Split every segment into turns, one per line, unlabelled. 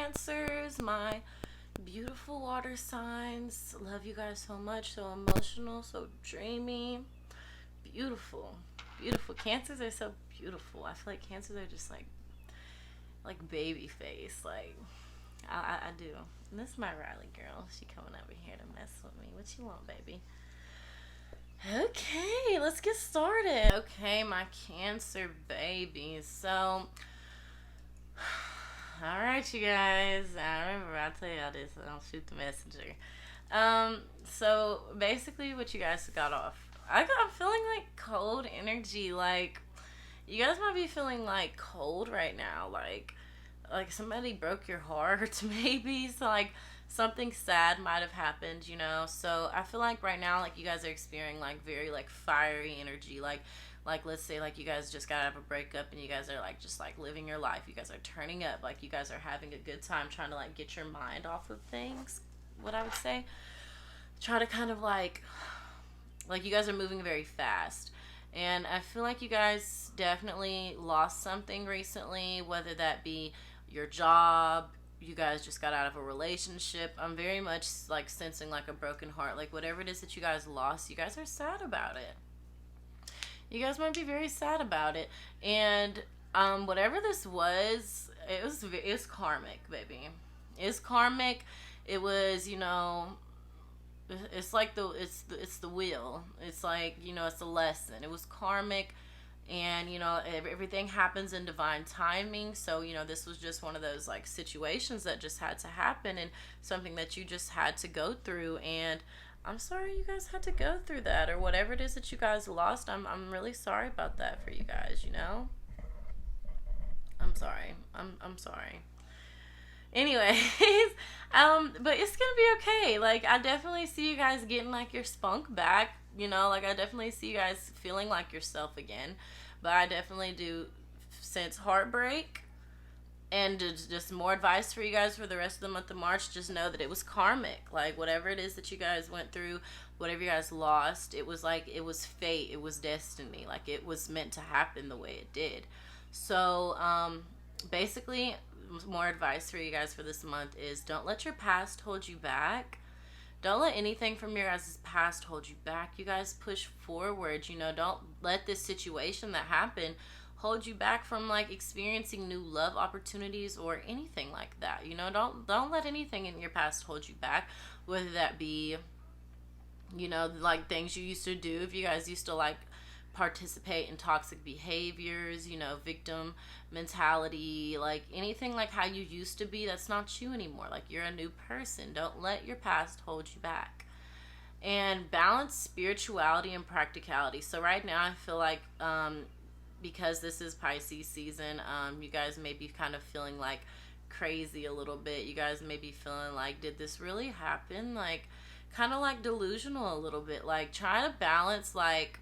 Cancers, my beautiful water signs. Love you guys so much. So emotional, so dreamy. Beautiful. Beautiful. Cancers are so beautiful. I feel like cancers are just like baby face. Like I do. And this is my Riley girl. She coming over here to mess with me. What you want, baby? Okay, let's get started. Okay, my Cancer babies. So all right, you guys. I remember I tell y'all this. I'll shoot the messenger. So basically, what you guys got off. I'm feeling like cold energy. Like you guys might be feeling like cold right now. Like somebody broke your heart, maybe. So like something sad might have happened, you know. So I feel like right now, like you guys are experiencing like very like fiery energy, like let's say like you guys just got out of a breakup and you guys are like just like living your life. You guys are turning up, like you guys are having a good time trying to like get your mind off of things. What I would say, try to kind of like you guys are moving very fast. And I feel like you guys definitely lost something recently, whether that be your job, you guys just got out of a relationship. I'm very much like sensing like a broken heart. Like whatever it is that you guys lost, you guys are sad about it. You guys might be very sad about it. And whatever this was, it was karmic, baby. It's karmic. It was, you know, it's like it's the wheel. It's like, you know, it's a lesson. It was karmic, and you know everything happens in divine timing. So you know this was just one of those like situations that just had to happen, and something that you just had to go through. And I'm sorry you guys had to go through that, or whatever it is that you guys lost. I'm really sorry about that for you guys. You know, I'm sorry. I'm sorry. Anyways, but it's gonna be okay. Like I definitely see you guys getting like your spunk back. You know, like I definitely see you guys feeling like yourself again. But I definitely do sense heartbreak. And just more advice for you guys for the rest of the month of March. Just know that it was karmic. Like whatever it is that you guys went through, whatever you guys lost, it was like it was fate. It was destiny. Like it was meant to happen the way it did. So basically, more advice for you guys for this month is don't let your past hold you back. Don't let anything from your guys' past hold you back. You guys push forward. You know, don't let this situation that happened hold you back from like experiencing new love opportunities or anything like that. You know, don't let anything in your past hold you back, whether that be, you know, like things you used to do. If you guys used to like participate in toxic behaviors, you know, victim mentality, like anything like how you used to be, that's not you anymore. Like you're a new person. Don't let your past hold you back. And balance spirituality and practicality. So right now I feel like because this is Pisces season, you guys may be kind of feeling like crazy a little bit. You guys may be feeling like, did this really happen? Like kind of like delusional a little bit. Like try to balance, like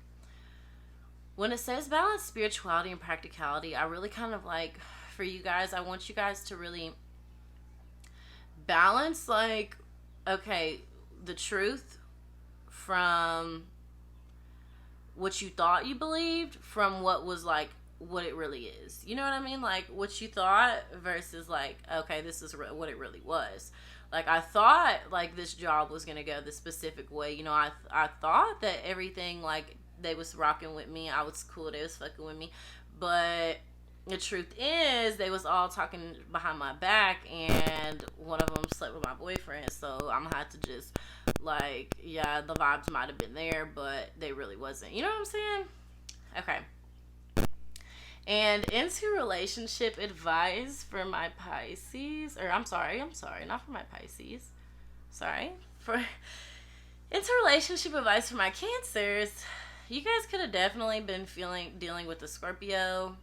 when it says balance spirituality and practicality, I really kind of like, for you guys, I want you guys to really balance, like, okay, the truth from what you thought you believed from what was like, what it really is. You know what I mean? Like, what you thought versus like, okay, this is what it really was. Like, I thought, like, this job was going to go the specific way. You know, I thought that everything, like, they was rocking with me. I was cool. They was fucking with me. But the truth is, they was all talking behind my back, and one of them slept with my boyfriend. So I'm gonna have to just, like, yeah, the vibes might have been there, but they really wasn't. You know what I'm saying? Okay. And into relationship advice for my Pisces, or I'm sorry, not for my Pisces. Sorry. Into relationship advice for my Cancers. You guys could have definitely been dealing with a Scorpio.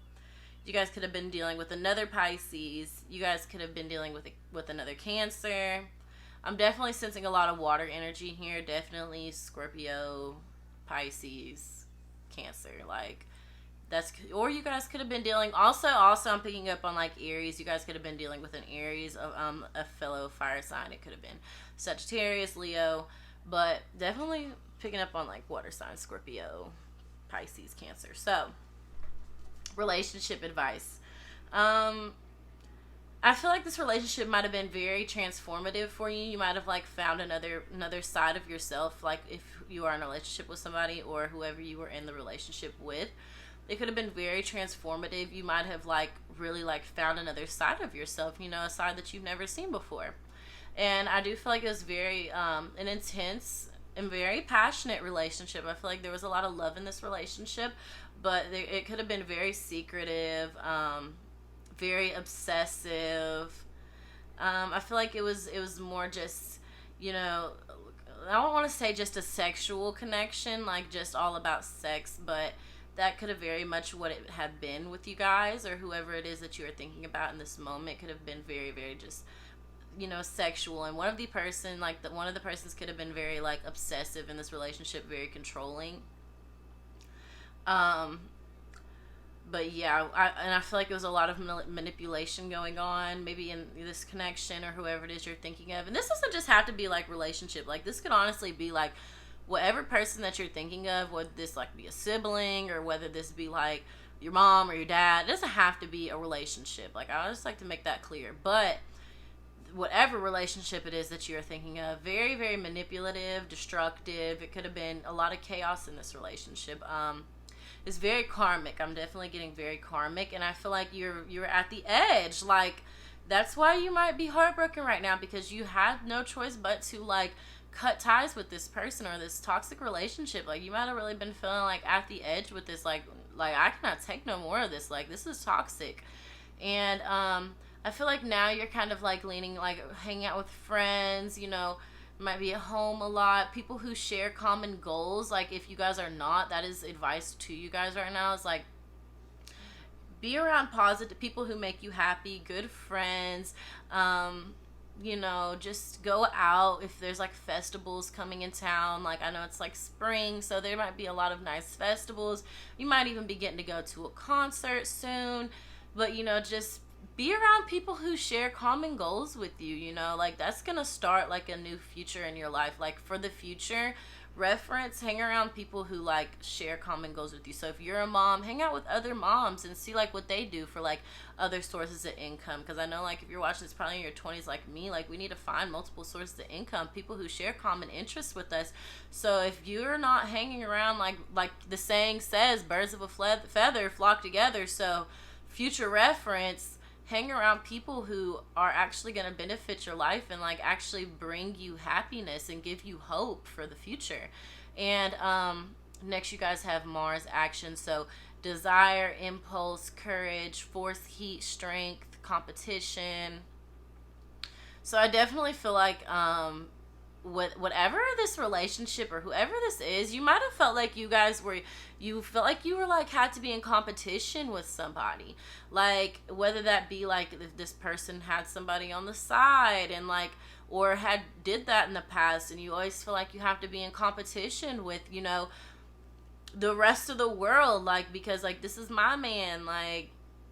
You guys could have been dealing with another Pisces. You guys could have been dealing with another Cancer. I'm definitely sensing a lot of water energy here. Definitely Scorpio, Pisces, Cancer. Like that's, or you guys could have been dealing. Also, I'm picking up on like Aries. You guys could have been dealing with an Aries, a fellow fire sign. It could have been Sagittarius, Leo, but definitely picking up on like water signs, Scorpio, Pisces, Cancer. So relationship advice. I feel like this relationship might have been very transformative for you. You might have like found another side of yourself, like if you are in a relationship with somebody or whoever you were in the relationship with. It could have been very transformative. You might have like really like found another side of yourself, you know, a side that you've never seen before. And I do feel like it was very an intense and very passionate relationship. I feel like there was a lot of love in this relationship, but it could have been very secretive, very obsessive. I feel like it was more just, you know, I don't want to say just a sexual connection, like just all about sex, but that could have very much what it had been with you guys or whoever it is that you are thinking about in this moment. Could have been very, very just, you know, sexual. And one of the persons could have been very like obsessive in this relationship, very controlling. Um, but yeah, I feel like there was a lot of manipulation going on, maybe in this connection or whoever it is you're thinking of. And this doesn't just have to be like relationship. Like this could honestly be like whatever person that you're thinking of, whether this like be a sibling or whether this be like your mom or your dad. It doesn't have to be a relationship. Like I just like to make that clear. But whatever relationship it is that you're thinking of, very, very manipulative, destructive. It could have been a lot of chaos in this relationship. It's very karmic. I'm definitely getting very karmic, and I feel like you're at the edge. Like that's why you might be heartbroken right now, because you had no choice but to like cut ties with this person or this toxic relationship. Like you might have really been feeling like at the edge with this, like I cannot take no more of this. Like this is toxic. And I feel like now you're kind of like leaning, like hanging out with friends, you know, might be at home a lot. People who share common goals. Like if you guys are not, that is advice to you guys right now. Is like be around positive people who make you happy, good friends. You know, just go out if there's like festivals coming in town. Like I know it's like spring, so there might be a lot of nice festivals. You might even be getting to go to a concert soon. But you know, just be around people who share common goals with you, you know, like that's gonna start like a new future in your life. Like for the future reference, hang around people who like share common goals with you. So if you're a mom, hang out with other moms and see like what they do for like other sources of income, because I know like if you're watching this probably in your 20s like me, like we need to find multiple sources of income, people who share common interests with us. So if you're not hanging around, like the saying says, birds of a feather flock together. So future reference, hang around people who are actually going to benefit your life and like actually bring you happiness and give you hope for the future. And next you guys have Mars action. So desire, impulse, courage, force, heat, strength, competition. So I definitely feel like whatever this relationship or whoever this is, you might have felt like you felt like you were like had to be in competition with somebody. Like whether that be like if this person had somebody on the side and like, or had did that in the past, and you always feel like you have to be in competition with, you know, the rest of the world, like because like this is my man, like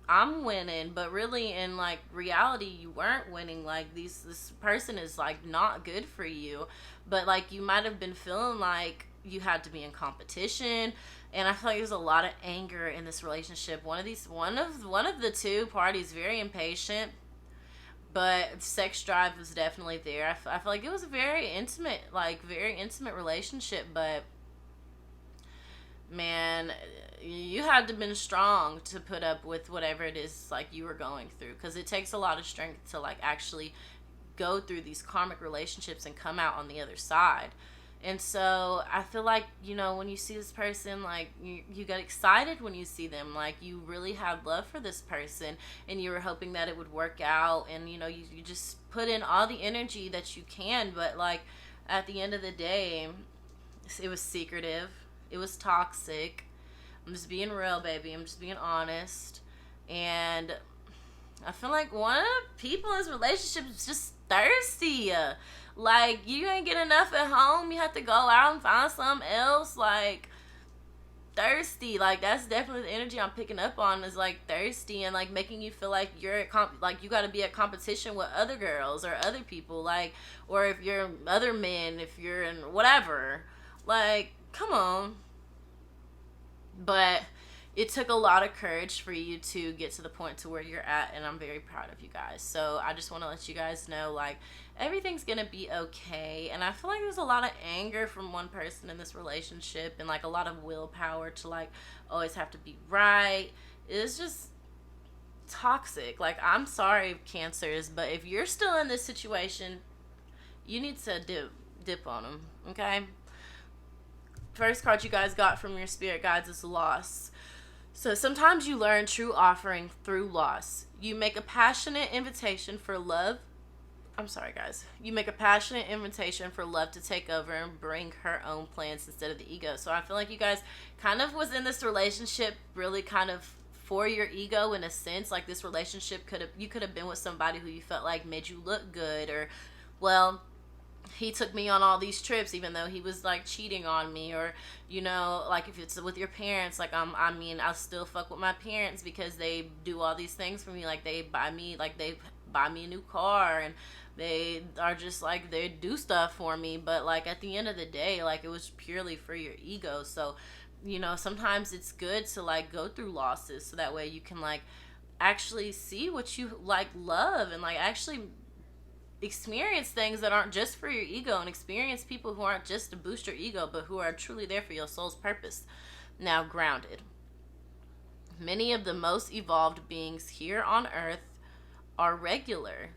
I'm winning, but really in like reality you weren't winning. Like this person is like not good for you, but like you might have been feeling like you had to be in competition. And I feel like there's a lot of anger in this relationship. One of the two parties very impatient, but sex drive was definitely there. I feel like it was a very intimate relationship, but man, you had to been strong to put up with whatever it is like you were going through, because it takes a lot of strength to like actually go through these karmic relationships and come out on the other side. And so I feel like, you know, when you see this person, like you get excited when you see them, like you really have love for this person and you were hoping that it would work out, and you know, you just put in all the energy that you can, but like at the end of the day it was secretive, it was toxic. I'm just being real, baby. I'm just being honest. And I feel like one of the people in this relationship is just thirsty. Like, you ain't get enough at home. You have to go out and find something else. Like, thirsty. Like, that's definitely the energy I'm picking up on, is like thirsty and like making you feel like you're like you got to be at competition with other girls or other people. Like, or if you're other men, if you're in whatever. Like, come on. But it took a lot of courage for you to get to the point to where you're at, and I'm very proud of you guys. So I just want to let you guys know, like, everything's gonna be okay. And I feel like there's a lot of anger from one person in this relationship, and like a lot of willpower to like always have to be right. It's just toxic. Like, I'm sorry, Cancers, but if you're still in this situation, you need to dip on them, okay? First card you guys got from your spirit guides is loss. So sometimes you learn true offering through loss. You make a passionate invitation for love. I'm sorry, guys. You make a passionate invitation for love to take over and bring her own plans instead of the ego. So I feel like you guys kind of was in this relationship really kind of for your ego in a sense. Like, this relationship you could have been with somebody who you felt like made you look good, or, well, he took me on all these trips even though he was like cheating on me, or, you know, like if it's with your parents, like I still fuck with my parents because they do all these things for me. Like, they buy me a new car, and they are just like, they do stuff for me, but like at the end of the day, like, it was purely for your ego. So, you know, sometimes it's good to like go through losses so that way you can like actually see what you like love, and like actually experience things that aren't just for your ego, and experience people who aren't just to boost your ego, but who are truly there for your soul's purpose. Now, grounded. Many of the most evolved beings here on earth are regular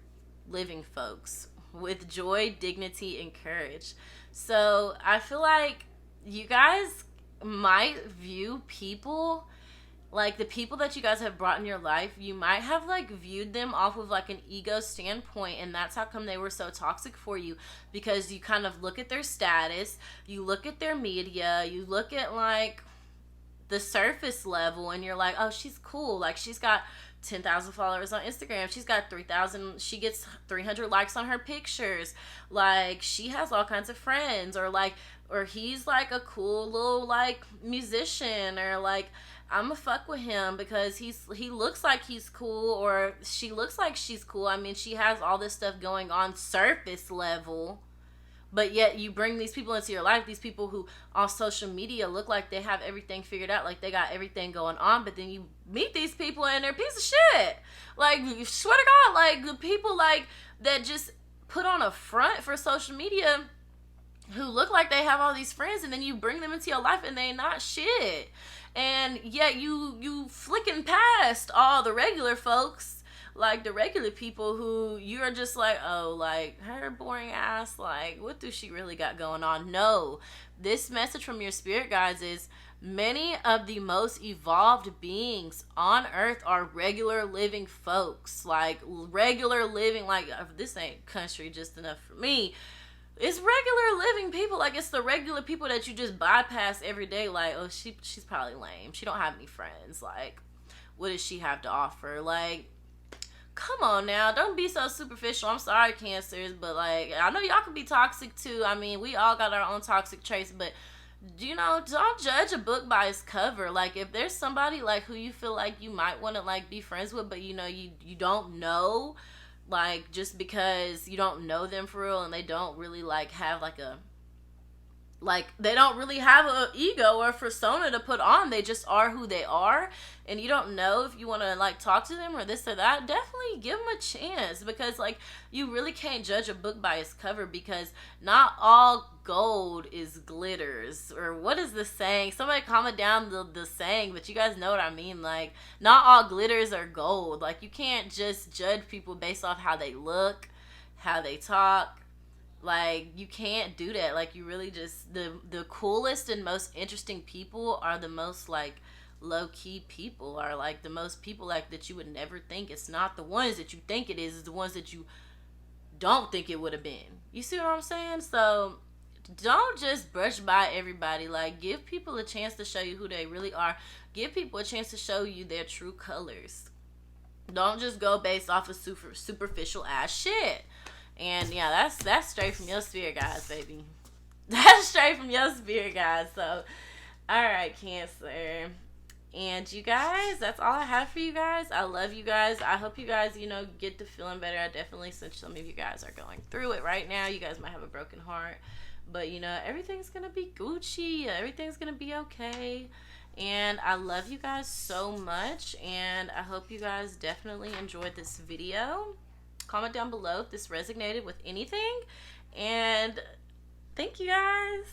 living folks with joy, dignity, and courage. So I feel like you guys might view people, like the people that you guys have brought in your life, you might have like viewed them off of like an ego standpoint, and that's how come they were so toxic for you, because you kind of look at their status, you look at their media, you look at like the surface level, and you're like, oh, she's cool, like she's got 10,000 followers on Instagram, she's got 3,000, she gets 300 likes on her pictures, like she has all kinds of friends, or he's like a cool little like musician, or like I'ma fuck with him because he looks like he's cool, or she looks like she's cool. I mean, she has all this stuff going on surface level, but yet you bring these people into your life, these people who on social media look like they have everything figured out, like they got everything going on, but then you meet these people and they're a piece of shit. Like, swear to God, like the people like that just put on a front for social media, who look like they have all these friends, and then you bring them into your life and they not shit. And yet you flicking past all the regular folks, like the regular people who you're just like, oh, like her boring ass, like what does she really got going on? No, this message from your spirit guides is many of the most evolved beings on earth are regular living folks, like regular living, like this ain't country just enough for me. It's regular living people. Like, it's the regular people that you just bypass every day. Like, oh, she's probably lame. She don't have any friends. Like, what does she have to offer? Like, come on now. Don't be so superficial. I'm sorry, Cancers, but, like, I know y'all can be toxic, too. I mean, we all got our own toxic traits, but, you know, don't judge a book by its cover. Like, if there's somebody, like, who you feel like you might want to, like, be friends with, but, you know, you don't know, like, just because you don't know them for real, and they don't really like have they don't really have an ego or a persona to put on, they just are who they are, and you don't know if you want to like talk to them or this or that, definitely give them a chance, because like you really can't judge a book by its cover, because not all gold is glitters, or what is the saying? Somebody comment down the saying, but you guys know what I mean. Like, not all glitters are gold. Like, you can't just judge people based off how they look, how they talk. Like, you can't do that. Like, you really just, the coolest and most interesting people are the most like low-key people, are like the most people like that you would never think. It's not the ones that you think it is, it's the ones that you don't think it would have been. You see what I'm saying? So don't just brush by everybody. Like, give people a chance to show you who they really are. Give people a chance to show you their true colors. Don't just go based off of superficial ass shit. And yeah, that's straight from your spirit guides, baby. That's straight from your spirit guides. So, alright, Cancer. And you guys, that's all I have for you guys. I love you guys. I hope you guys, get to feeling better. I definitely sense some of you guys are going through it right now. You guys might have a broken heart. But, everything's going to be Gucci. Everything's going to be okay. And I love you guys so much, and I hope you guys definitely enjoyed this video. Comment down below if this resonated with anything, and thank you guys.